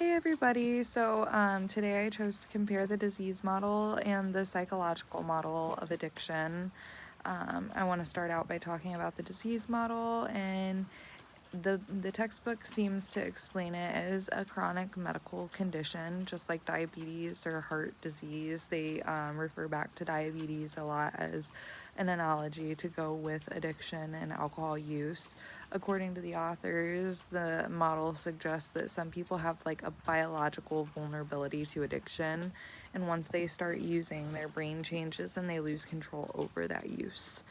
Hey everybody, today I chose to compare the disease model and the psychological model of addiction. I want to start out by talking about the disease model, and the textbook seems to explain it as a chronic medical condition, just like diabetes or heart disease. They refer back to diabetes a lot as an analogy to go with addiction and alcohol use. According to the authors, the model suggests that some people have like a biological vulnerability to addiction, and once they start using, their brain changes and they lose control over that use.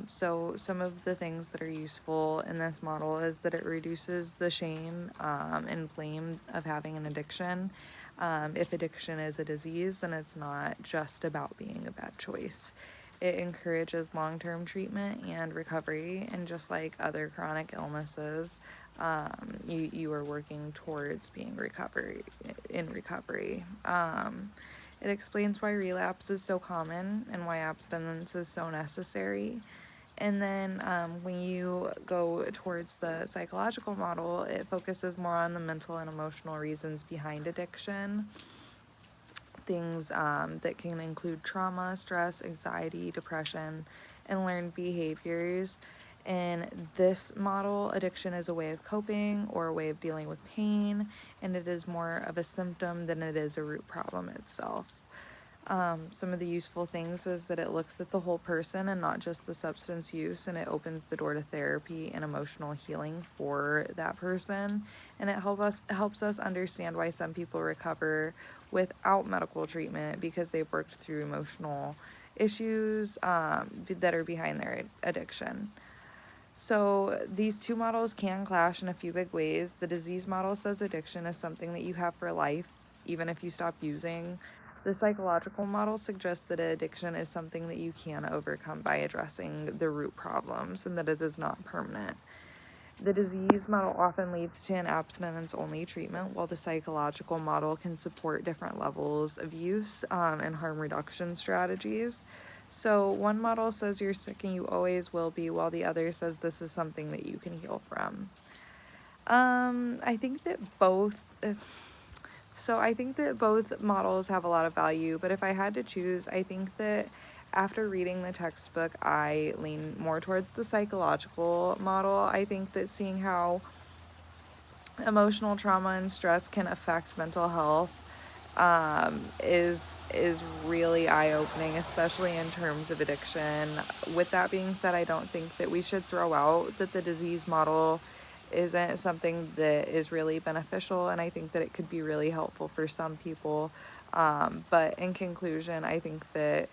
So some of the things that are useful in this model is that it reduces the shame and blame of having an addiction. If addiction is a disease, then it's not just about being a bad choice. It encourages long-term treatment and recovery, and just like other chronic illnesses, you are working towards being in recovery. It explains why relapse is so common and why abstinence is so necessary. And then when you go towards the psychological model, it focuses more on the mental and emotional reasons behind addiction. Things that can include trauma, stress, anxiety, depression, and learned behaviors. In this model, addiction is a way of coping or a way of dealing with pain, and it is more of a symptom than it is a root problem itself. Some of the useful things is that it looks at the whole person and not just the substance use, and it opens the door to therapy and emotional healing for that person. And it helps us understand why some people recover without medical treatment because they've worked through emotional issues that are behind their addiction. So these two models can clash in a few big ways. The disease model says addiction is something that you have for life, even if you stop using. The psychological model suggests that addiction is something that you can overcome by addressing the root problems and that it is not permanent. The disease model often leads to an abstinence-only treatment, while the psychological model can support different levels of use and harm reduction strategies. So one model says you're sick and you always will be, while the other says this is something that you can heal from. I think that both models have a lot of value, but if I had to choose, I think that after reading the textbook, I lean more towards the psychological model. I think that seeing how emotional trauma and stress can affect mental health is really eye-opening, especially in terms of addiction. With that being said, I don't think that we should throw out that the disease model isn't something that is really beneficial, and I think that it could be really helpful for some people. But in conclusion, I think that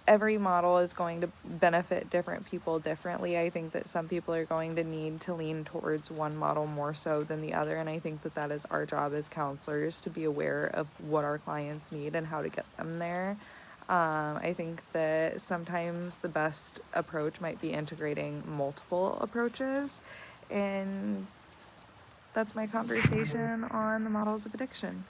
every model is going to benefit different people differently. I think that some people are going to need to lean towards one model more so than the other, and I think that that is our job as counselors to be aware of what our clients need and how to get them there. I think that sometimes the best approach might be integrating multiple approaches, and that's my conversation on the models of addiction.